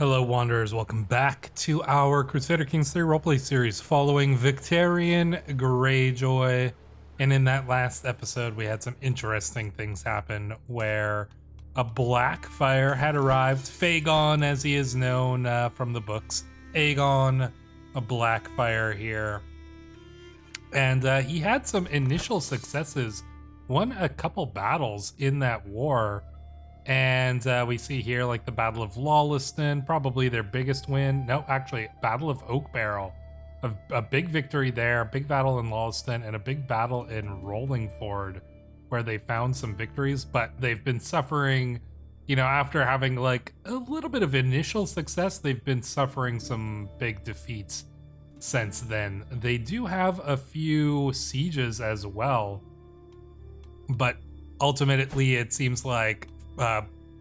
Hello Wanderers, welcome back to our Crusader Kings 3 roleplay series following Victarion Greyjoy. And in that last episode we had some interesting things happen where a Blackfyre had arrived, Fagon as he is known from the books, Aegon, a Blackfyre here. And he had some initial successes, won a couple battles in that war. And we see here like the Battle of Lawlesston, probably their biggest win. No, actually, Battle of Oak Barrel. A big victory there, a big battle in Lawlesston, and a big battle in Rollingford, where they found some victories, but they've been suffering, you know, after having like a little bit of initial success, they've been suffering some big defeats since then. They do have a few sieges as well, but ultimately it seems like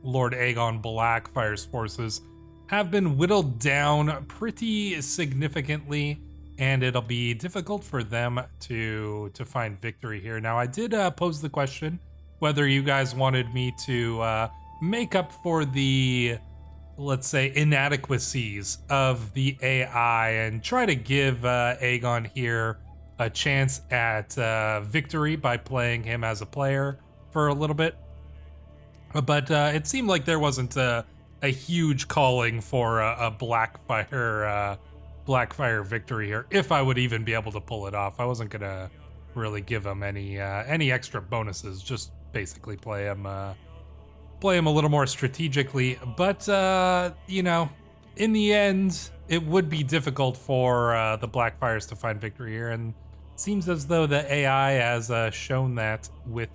Lord Aegon Blackfyre's forces have been whittled down pretty significantly, and it'll be difficult for them to find victory here. Now, I did pose the question whether you guys wanted me to make up for the, let's say, inadequacies of the AI and try to give Aegon here a chance at victory by playing him as a player for a little bit. But it seemed like there wasn't a huge calling for a Blackfyre victory here, if I would even be able to pull it off. I wasn't gonna really give him any extra bonuses, just basically play him a little more strategically. But you know, in the end, it would be difficult for the Blackfyres to find victory here, and it seems as though the AI has shown that with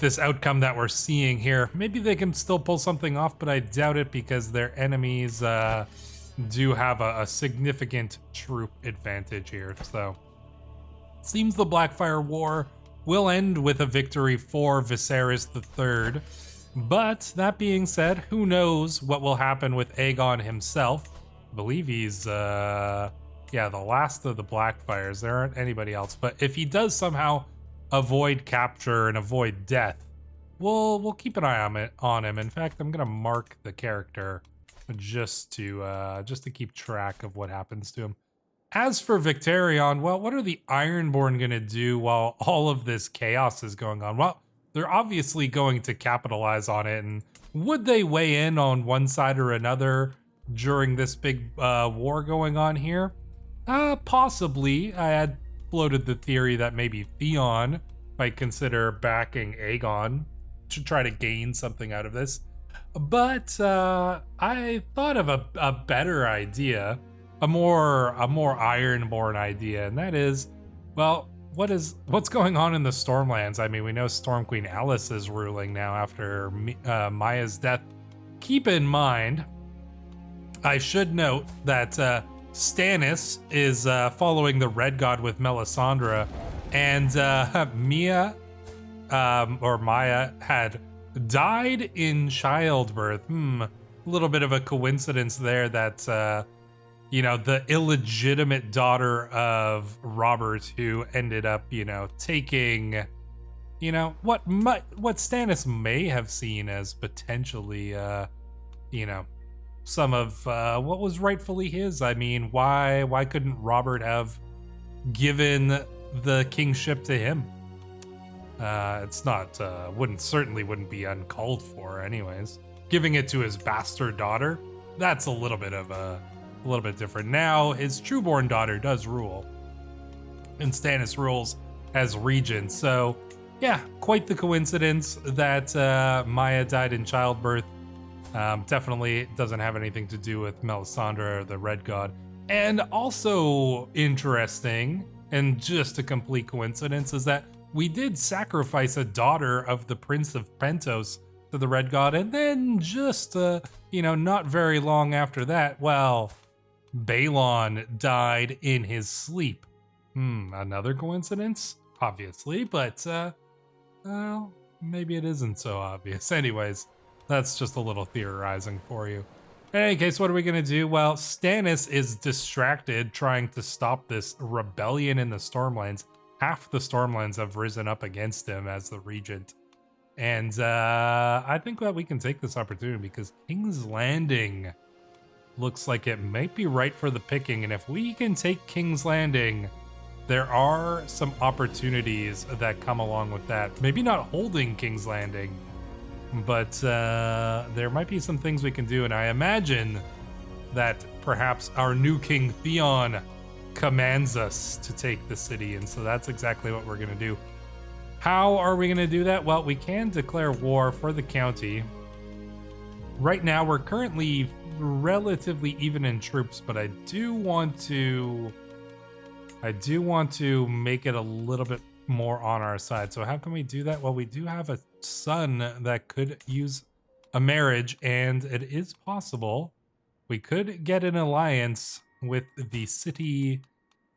this outcome that we're seeing here. Maybe they can still pull something off, but I doubt it because their enemies do have a significant troop advantage here. So it seems the Blackfyre War will end with a victory for Viserys III. But that being said, who knows what will happen with Aegon himself. I believe he's the last of the Blackfyres. There aren't anybody else. But if he does somehow avoid capture and avoid death, we'll keep an eye on him. In fact, I'm gonna mark the character just to keep track of what happens to him. As for Victarion, well, what are the Ironborn gonna do while all of this chaos is going on? Well, they're obviously going to capitalize on it, and would they weigh in on one side or another during this big war going on here? Possibly. I had floated the theory that maybe Theon might consider backing Aegon to try to gain something out of this. But I thought of a better idea, a more Ironborn idea, and that is, well, what's going on in the Stormlands? I mean, we know Storm Queen Alice is ruling now after Maya's death. Keep in mind, I should note that Stannis is following the Red God with Melisandre, and Maya had died in childbirth. A little bit of a coincidence there that you know, the illegitimate daughter of Robert, who ended up, you know, taking, you know, what Stannis may have seen as potentially you know, some of what was rightfully his. I mean, why couldn't Robert have given the kingship to him? It's not wouldn't be uncalled for anyways. Giving it to his bastard daughter, that's a little bit different. Now his trueborn daughter does rule, and Stannis rules as regent. So yeah, quite the coincidence that Maya died in childbirth. Definitely doesn't have anything to do with Melisandre or the Red God. And also interesting, and just a complete coincidence, is that we did sacrifice a daughter of the Prince of Pentos to the Red God, and then just, you know, not very long after that, well, Balon died in his sleep. Another coincidence? Obviously, but, well, maybe it isn't so obvious. Anyways, that's just a little theorizing for you. In any case, what are we going to do? Well, Stannis is distracted trying to stop this rebellion in the Stormlands. Half the Stormlands have risen up against him as the regent. And I think that we can take this opportunity because King's Landing looks like it might be right for the picking. And if we can take King's Landing, there are some opportunities that come along with that. Maybe not holding King's Landing, but there might be some things we can do. And I imagine that perhaps our new King Theon commands us to take the city. And so that's exactly what we're going to do. How are we going to do that? Well, we can declare war for the county. Right now, we're currently relatively even in troops, but I do want to make it a little bit more on our side. So how can we do that? Well, we do have a son that could use a marriage, and it is possible we could get an alliance with the city,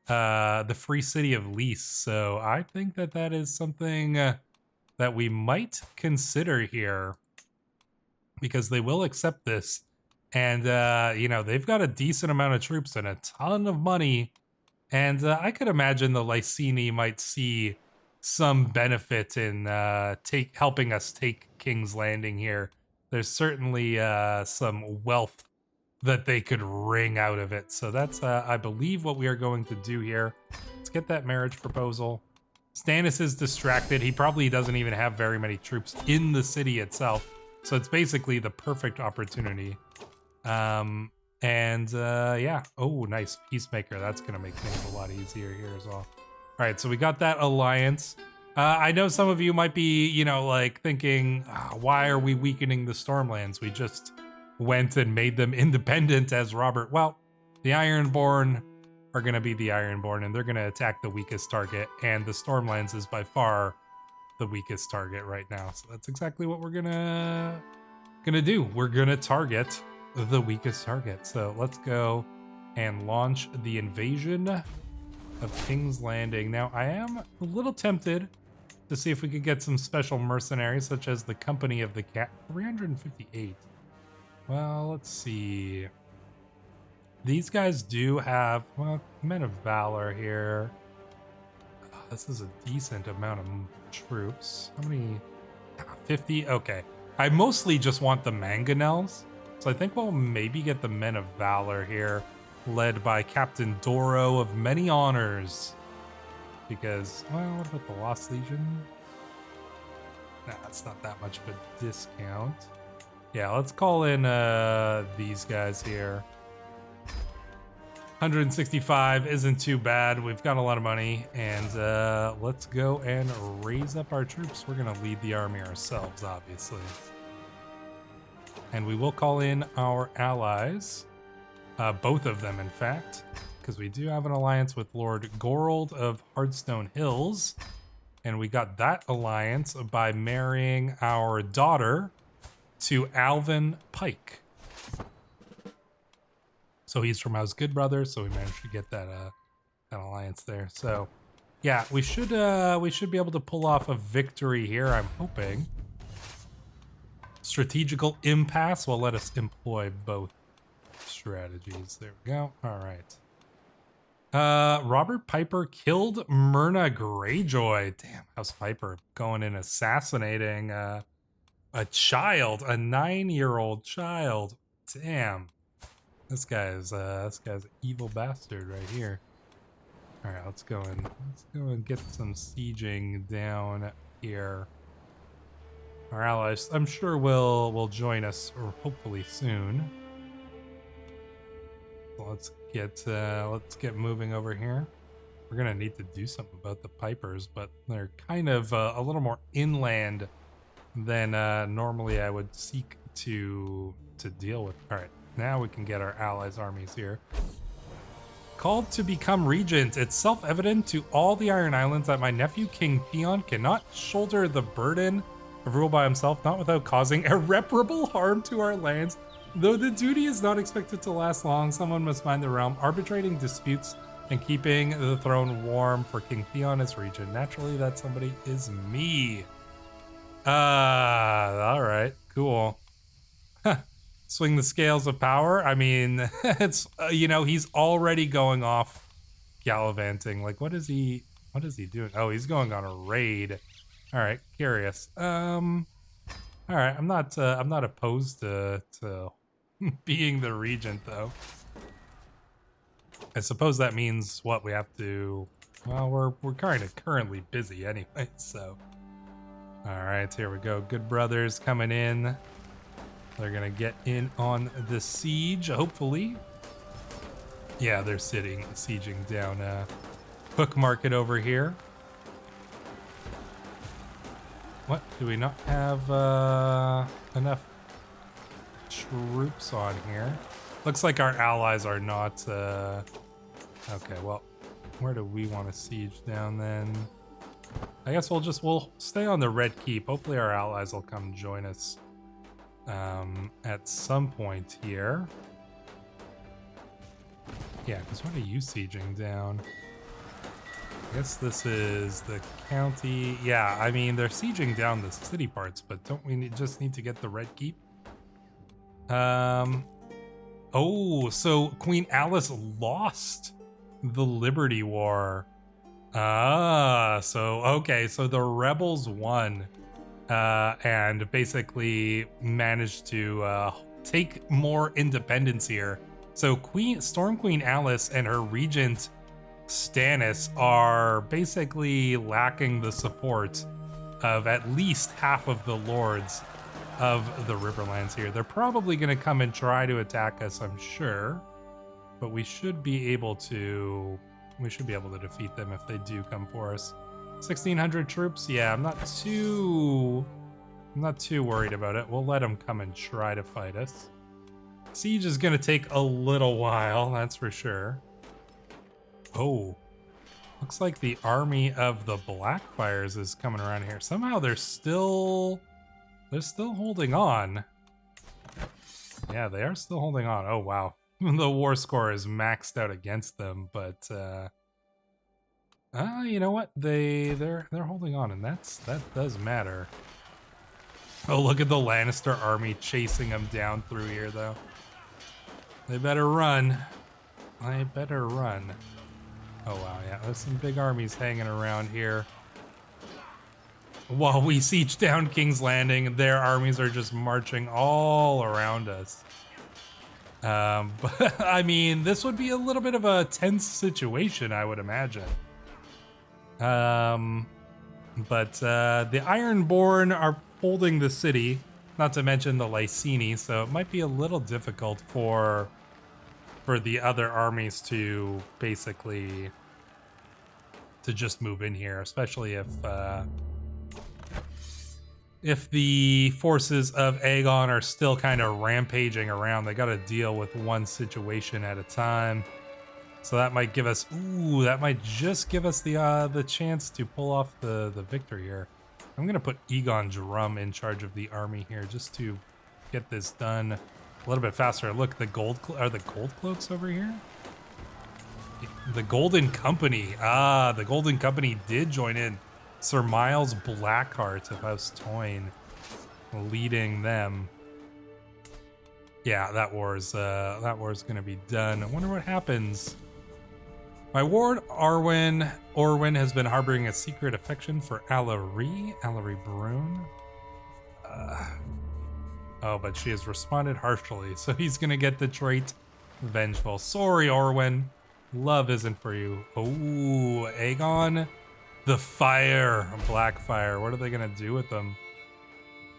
the free city of Lys. So I think that that is something that we might consider here, because they will accept this. And, you know, they've got a decent amount of troops and a ton of money. And I could imagine the Lyseni might see some benefit in helping us take King's Landing here. There's certainly some wealth that they could wring out of it. So that's, I believe, what we are going to do here. Let's get that marriage proposal. Stannis is distracted. He probably doesn't even have very many troops in the city itself. So it's basically the perfect opportunity. Yeah. Oh, nice. Peacemaker. That's going to make things a lot easier here as well. All right, so we got that alliance. I know some of you might be, you know, like thinking, why are we weakening the Stormlands? We just went and made them independent as Robert. Well, the Ironborn are going to be the Ironborn, and they're going to attack the weakest target, and the Stormlands is by far the weakest target right now. So that's exactly what we're gonna do. We're gonna target the weakest target. So let's go and launch the invasion of King's Landing. Now, I am a little tempted to see if we could get some special mercenaries, such as the Company of the Cat. 358. Well, let's see. These guys do have, well, Men of Valor here. This is a decent amount of troops. How many? 50? Okay. I mostly just want the mangonels. So I think we'll maybe get the Men of Valor here, led by Captain Doro of Many Honors. Because, well, what about the Lost Legion? Nah, it's not that much of a discount. Yeah, let's call in these guys here. 165 isn't too bad. We've got a lot of money, and let's go and raise up our troops. We're gonna lead the army ourselves, obviously. And we will call in our allies, both of them, in fact, because we do have an alliance with Lord Gorold of Hardstone Hills, and we got that alliance by marrying our daughter to Alvin Pike. So he's from Osgood Brothers, so we managed to get that that alliance there. So yeah, we should be able to pull off a victory here, I'm hoping. Strategical impasse will let us employ both strategies. There we go. All right. Robert Piper killed Myrna Greyjoy. Damn, House Piper going in assassinating a child, a 9-year-old child. Damn. This guy's an evil bastard right here. All right, let's go and get some sieging down here. Our allies, I'm sure, will join us, or hopefully soon. So let's get moving over here. We're gonna need to do something about the Pipers, but they're kind of a little more inland than normally I would seek to deal with. All right. Now we can get our allies' armies here. Called to become regent, it's self-evident to all the Iron Islands that my nephew King Theon cannot shoulder the burden of rule by himself, not without causing irreparable harm to our lands. Though the duty is not expected to last long, someone must mind the realm, arbitrating disputes and keeping the throne warm for King Theon as regent. Naturally, that somebody is me. All right, cool. Swing the scales of power. I mean, it's you know, he's already going off gallivanting. Like, what is he doing? Oh, he's going on a raid. All right, curious. All right, I'm not opposed to being the regent though. I suppose that means what we have to. Well, we're kind of currently busy anyway, so. All right, here we go. Good brothers coming in. They're gonna get in on the siege, hopefully. Yeah, they're sieging down Hook Market over here. What? Do we not have enough troops on here? Looks like our allies are not... Okay, well, where do we want to siege down then? I guess we'll stay on the Red Keep. Hopefully our allies will come join us at some point here. Yeah, because what are you sieging down? I guess this is the county. Yeah, I mean, they're sieging down the city parts, but don't we just need to get the Red Keep? Oh, so Queen Alice lost the Liberty War. So, okay, so the rebels won and basically managed to take more independence here. So Storm Queen Alice and her regent Stannis are basically lacking the support of at least half of the lords of the Riverlands here. They're probably going to come and try to attack us, I'm sure, but we should be able to defeat them if they do come for us. 1,600 troops. Yeah, I'm not too worried about it. We'll let them come and try to fight us. Siege is going to take a little while, that's for sure. Oh, looks like the army of the Blackfyres is coming around here. Somehow they're still holding on. Yeah, they are still holding on. Oh wow, the war score is maxed out against them, but you know what? They're holding on, and that does matter. Oh, look at the Lannister army chasing them down through here, though. They better run. They better run. Oh wow, yeah, there's some big armies hanging around here. While we siege down King's Landing, their armies are just marching all around us. But I mean, this would be a little bit of a tense situation, I would imagine. But the Ironborn are holding the city, not to mention the Lyseni, so it might be a little difficult for the other armies to basically just move in here, especially if the forces of Aegon are still kind of rampaging around. They got to deal with one situation at a time. So that might give us, ooh, that might just give us the chance to pull off the victory here. I'm gonna put Aegon Drum in charge of the army here just to get this done a little bit faster. Look, the gold cloaks over here. The Golden Company. Ah, the Golden Company did join in. Sir Miles Blackheart of House Toyne leading them. Yeah, that war's gonna be done. I wonder what happens. My ward Orwyn has been harboring a secret affection for Allery Brune. Oh, but she has responded harshly, so he's gonna get the trait Vengeful. Sorry, Orwyn. Love isn't for you. Oh, Aegon the Blackfyre. What are they gonna do with them?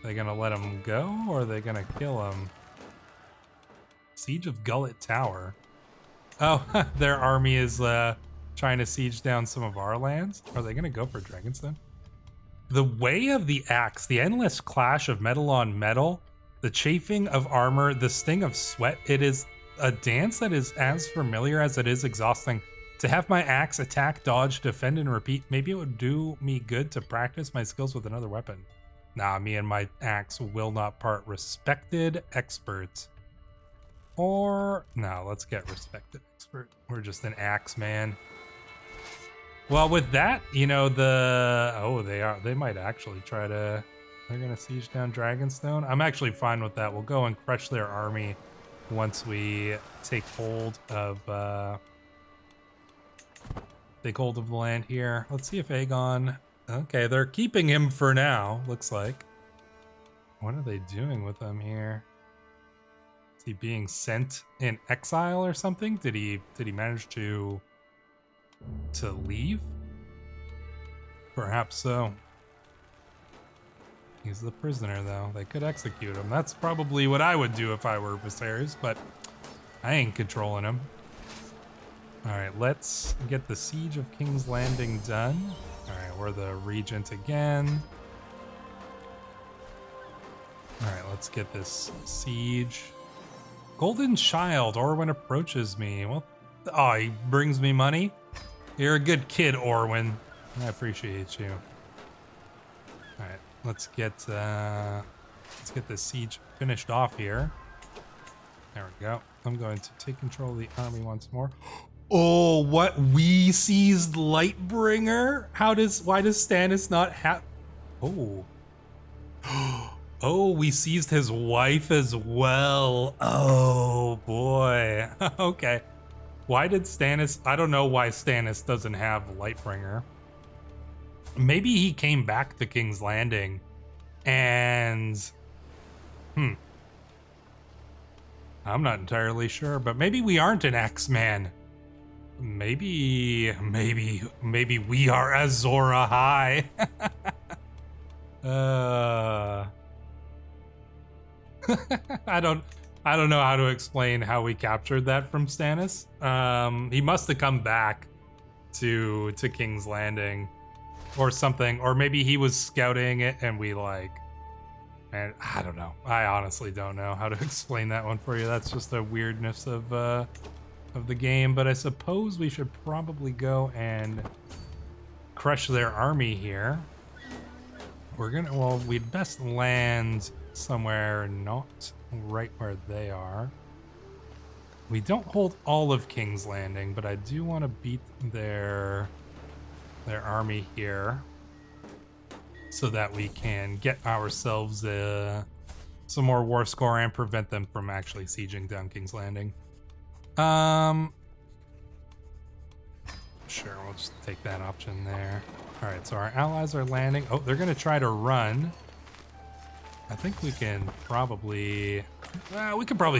Are they gonna let him go, or are they gonna kill him? Siege of Gullet Tower. Oh, their army is trying to siege down some of our lands. Are they gonna go for Dragonstone? The Way of the Axe, the endless clash of metal on metal, the chafing of armor, the sting of sweat. It is a dance that is as familiar as it is exhausting. To have my axe attack, dodge, defend, and repeat, maybe it would do me good to practice my skills with another weapon. Nah, me and my axe will not part. Respected expert. Or, no, let's get respected expert. We're just an axe man. Well, with that, you know, they might actually try to, they're gonna siege down Dragonstone. I'm actually fine with that. We'll go and crush their army once we take hold of the land here. Let's see if Aegon Okay, they're keeping him for now, looks like. What are they doing with him here? Is he being sent in exile or something? Did he manage to leave? Perhaps so. He's the prisoner, though. They could execute him. That's probably what I would do if I were Viserys, but I ain't controlling him. All right, let's get the Siege of King's Landing done. All right, we're the regent again. All right, let's get this siege. Golden Child, Orwyn approaches me. Well, oh, he brings me money. You're a good kid, Orwyn. I appreciate you. All right, let's get this siege finished off here. There we go. I'm going to take control of the army once more. Oh, what? We seized Lightbringer? Why does Stannis not have... Oh. Oh, we seized his wife as well. Oh, boy. Okay. Why did Stannis... I don't know why Stannis doesn't have Lightbringer. Maybe he came back to King's Landing and... I'm not entirely sure, but maybe we aren't an X-Man. Maybe we are Azor Ahai. I don't know how to explain how we captured that from Stannis. He must have come back to King's Landing or something, or maybe he was scouting it and we like, and I don't know. I honestly don't know how to explain that one for you. That's just a weirdness of the game, but I suppose we should probably go and crush their army here. Well, we'd best land somewhere not right where they are. We don't hold all of King's Landing, but I do want to beat their army here so that we can get ourselves some more war score and prevent them from actually sieging down King's Landing. Sure, we'll just take that option there. All right, so our allies are landing. Oh, they're gonna try to run. I think we can probably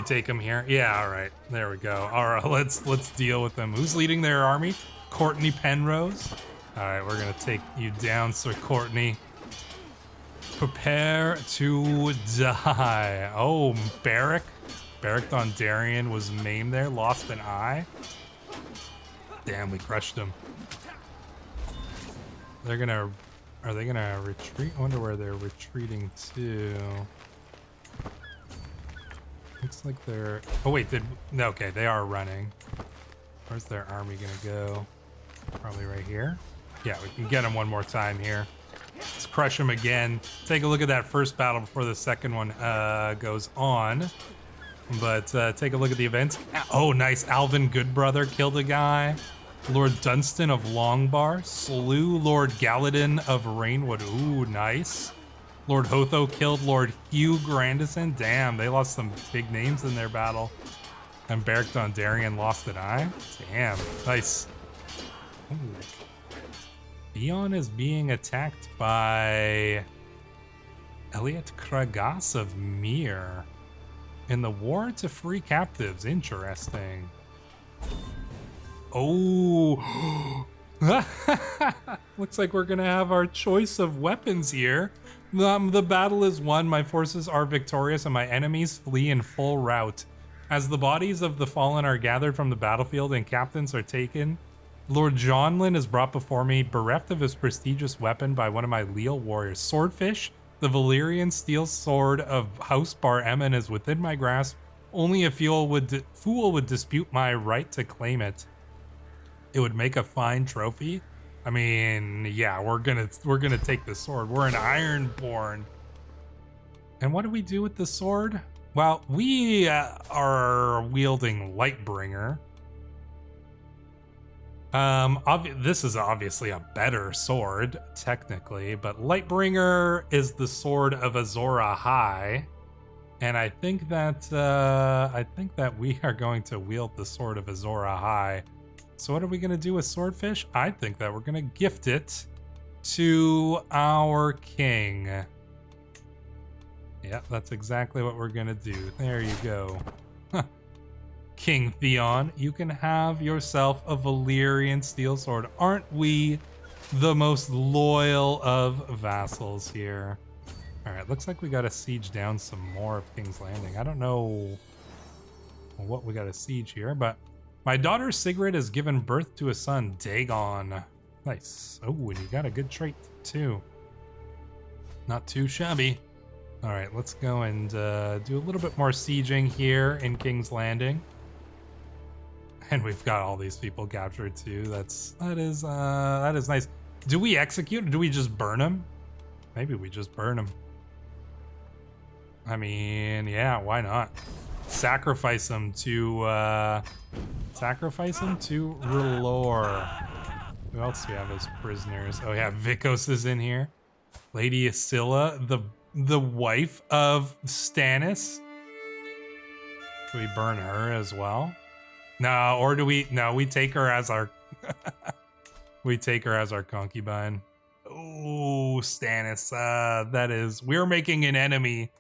take them here. Yeah, all right, there we go. All right, let's deal with them. Who's leading their army? Courtney Penrose. All right, we're gonna take you down, Sir Courtney. Prepare to die. Oh, Beric Dondarrion was maimed there, lost an eye. Damn, we crushed him. Are they gonna retreat? I wonder where they're retreating to. Looks like they're, oh wait, okay, they are running. Where's their army gonna go? Probably right here. Yeah, we can get them one more time here. Let's crush them again. Take a look at that first battle before the second one goes on. But take a look at the events. Oh, nice. Alvin Goodbrother killed a guy. Lord Dunstan of Longbar slew Lord Galadin of Rainwood. Ooh, nice. Lord Hotho killed Lord Hugh Grandison. Damn, they lost some big names in their battle. And Beric Dondarrion lost an eye. Damn, nice. Ooh. Theon is being attacked by Elliot Kragas of Myr in the war to free captives. Interesting. Oh, looks like we're gonna have our choice of weapons here. The battle is won, my forces are victorious, and my enemies flee in full rout. As the bodies of the fallen are gathered from the battlefield and captains are taken, Lord Jonlin is brought before me, bereft of his prestigious weapon by one of my leal warriors. Swordfish, the Valyrian steel sword of House Bar Emin, is within my grasp. Only a fool would dispute my right to claim it. It would make a fine trophy. I mean, yeah, we're gonna take the sword. We're an Ironborn. And what do we do with the sword? Well, we are wielding Lightbringer. This is obviously a better sword, technically, but Lightbringer is the sword of Azor Ahai, and I think that we are going to wield the sword of Azor Ahai. So what are we gonna do with Swordfish? I think that we're gonna gift it to our king. Yep, that's exactly what we're gonna do. There you go. King Theon, you can have yourself a Valyrian steel sword. Aren't we the most loyal of vassals here? All right, looks like we got to siege down some more of King's Landing. I don't know what we got to siege here, but my daughter Sigrid has given birth to a son, Dagon. Nice. Oh, and you got a good trait too. Not too shabby. All right, let's go and do a little bit more sieging here in King's Landing. And we've got all these people captured too. That is nice. Do we execute or do we just burn them? Maybe we just burn them. I mean, yeah, why not? Sacrifice them to R'hllor. Who else do we have as prisoners? Oh yeah, Vikos is in here. Lady Ascilla, the wife of Stannis. Do we burn her as well? No, or do we? No, we take her as our. We take her as our concubine. Oh, Stannis. That is. We're making an enemy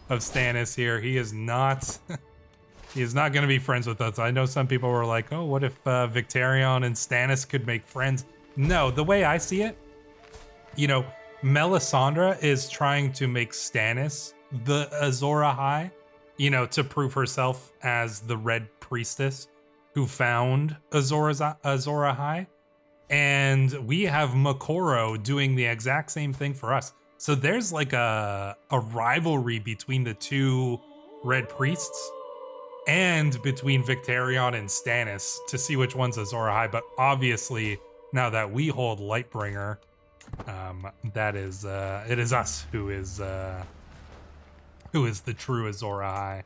of Stannis here. He is not. He is not going to be friends with us. I know some people were like, "Oh, what if Victarion and Stannis could make friends?" No, the way I see it, you know, Melisandre is trying to make Stannis the Azor Ahai, you know, to prove herself as the Red Priestess who found Azor Ahai. And we have Makoro doing the exact same thing for us. So there's like a rivalry between the two Red Priests and between Victarion and Stannis to see which one's Azor Ahai. But obviously, now that we hold Lightbringer, that is it is us who is the true Azor Ahai.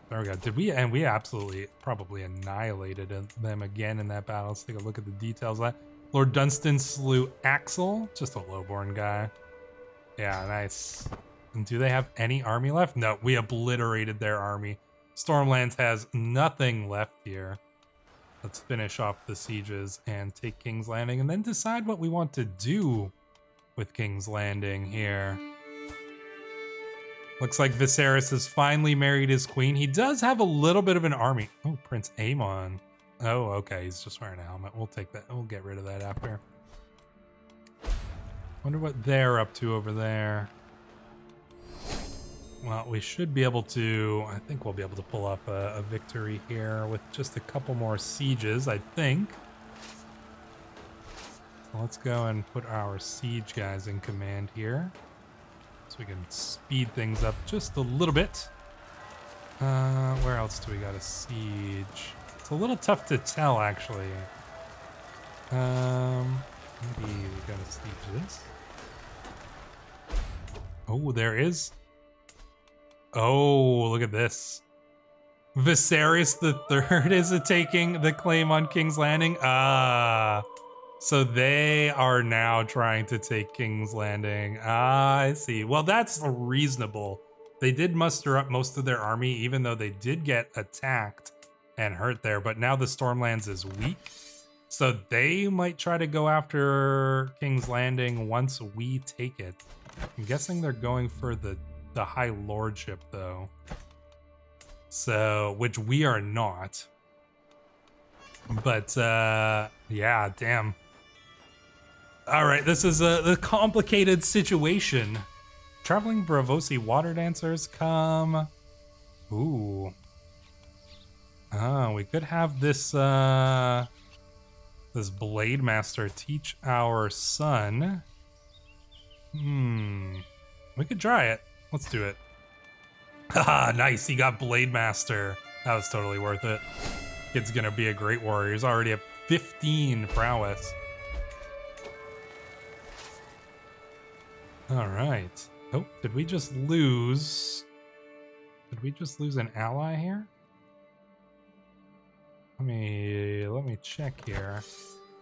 There we go. Did we? And we absolutely probably annihilated them again in that battle. Let's take a look at the details of that. Lord Dunstan slew Axel, just a lowborn guy. Yeah, nice. And do they have any army left? No, we obliterated their army. Stormlands has nothing left here. Let's finish off the sieges and take King's Landing and then decide what we want to do with King's Landing here. Looks like Viserys has finally married his queen. He does have a little bit of an army. Oh, Prince Aemon. Oh, okay. He's just wearing a helmet. We'll take that. We'll get rid of that after. Wonder what they're up to over there. Well, we should be able to... I think we'll be able to pull off a victory here with just a couple more sieges, I think. So let's go and put our siege guys in command here, so we can speed things up just a little bit. Where else do we got to siege? It's a little tough to tell, actually. Maybe we got to siege this. Oh, there is. Oh, look at this. Viserys the Third is taking the claim on King's Landing. So they are now trying to take King's Landing. I see. Well, that's reasonable. They did muster up most of their army, even though they did get attacked and hurt there. But now the Stormlands is weak. So they might try to go after King's Landing once we take it. I'm guessing they're going for the High Lordship, though. So, which we are not. But, yeah, damn. All right, this is a complicated situation. Traveling Bravosi water dancers come. Ooh. We could have this this Blade Master teach our son. We could try it. Let's do it. Haha, nice. He got Blade Master. That was totally worth it. Kid's gonna be a great warrior. He's already at 15 prowess. All right. Oh, did we just lose? Did we just lose an ally here? Let me check here.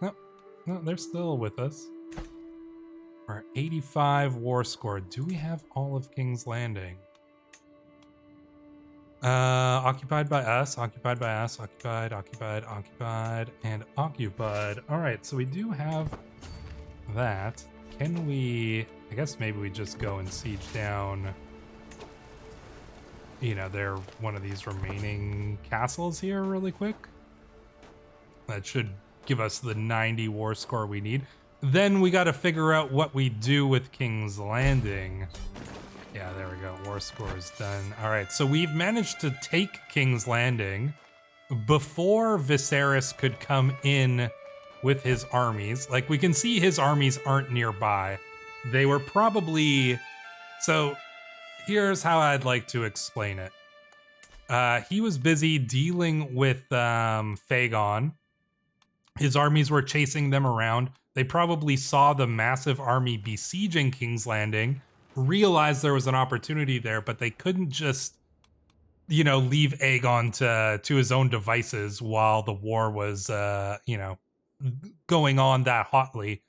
No, they're still with us. Our 85 war score. Do we have all of King's Landing? Occupied by us, occupied by us, occupied, and occupied. All right, so we do have that. can we... I guess maybe we just go and siege down, you know, they're one of these remaining castles here really quick. That should give us the 90 war score we need. Then we got to figure out what we do with King's Landing. Yeah, there we go. War score is done. All right, so we've managed to take King's Landing before Viserys could come in with his armies. Like, we can see his armies aren't nearby. They were probably... So, here's how I'd like to explain it. He was busy dealing with Phagon. His armies were chasing them around. They probably saw the massive army besieging King's Landing, realized there was an opportunity there, but they couldn't just, you know, leave Aegon to his own devices while the war was, you know, going on that hotly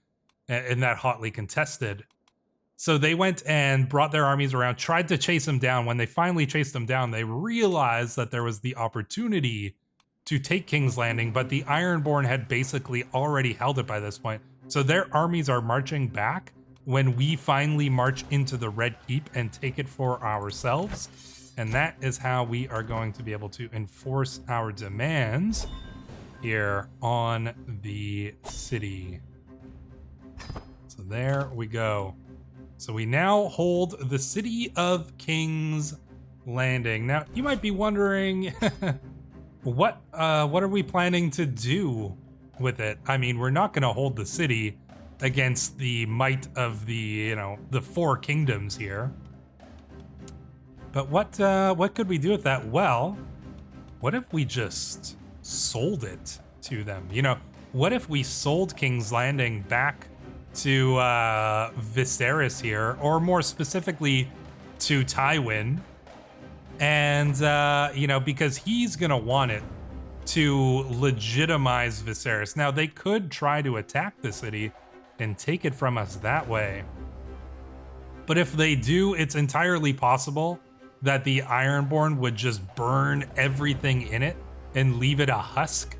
and that hotly contested. So they went and brought their armies around, tried to chase him down. When they finally chased him down, they realized that there was the opportunity to take King's Landing, but the Ironborn had basically already held it by this point. So their armies are marching back when we finally march into the Red Keep and take it for ourselves. And that is how we are going to be able to enforce our demands here on the city. So there we go. So we now hold the city of King's Landing. Now, you might be wondering, what are we planning to do with it? I mean, we're not going to hold the city against the might of the, you know, the four kingdoms here. But what could we do with that? Well, what if we just sold it to them? You know, what if we sold King's Landing back to Viserys here, or more specifically to Tywin? And, you know, because he's going to want it to legitimize Viserys. Now, they could try to attack the city and take it from us that way. But if they do, it's entirely possible that the Ironborn would just burn everything in it and leave it a husk.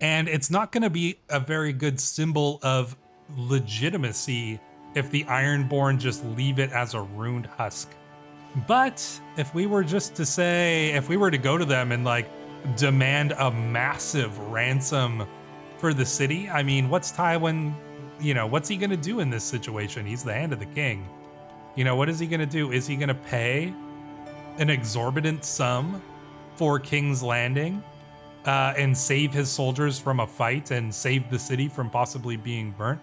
And it's not going to be a very good symbol of legitimacy if the Ironborn just leave it as a ruined husk. But if we were just to say, if we were to go to them and like demand a massive ransom for the city, I mean, what's Tywin, you know, what's he going to do in this situation? He's the hand of the king. You know, what is he going to do? Is he going to pay an exorbitant sum for King's Landing and save his soldiers from a fight and save the city from possibly being burnt?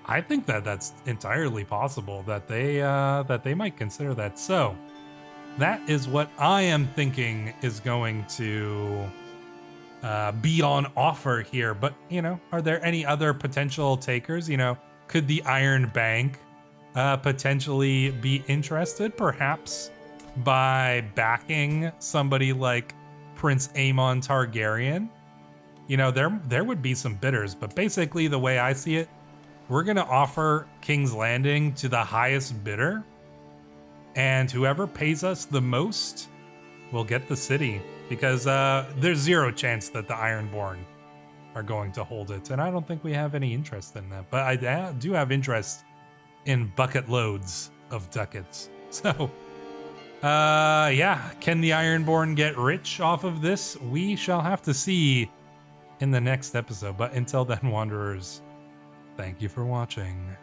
I think that that's entirely possible that they might consider that. So that is what I am thinking is going to be on offer here. But, you know, are there any other potential takers? You know, could the Iron Bank potentially be interested, perhaps by backing somebody like Prince Aemon Targaryen? You know, there would be some bidders, but basically the way I see it, we're going to offer King's Landing to the highest bidder, and whoever pays us the most will get the city, because there's zero chance that the Ironborn are going to hold it, and I don't think we have any interest in that. But I do have interest in bucket loads of ducats. So, yeah, can the Ironborn get rich off of this? We shall have to see in the next episode. But until then, Wanderers, thank you for watching.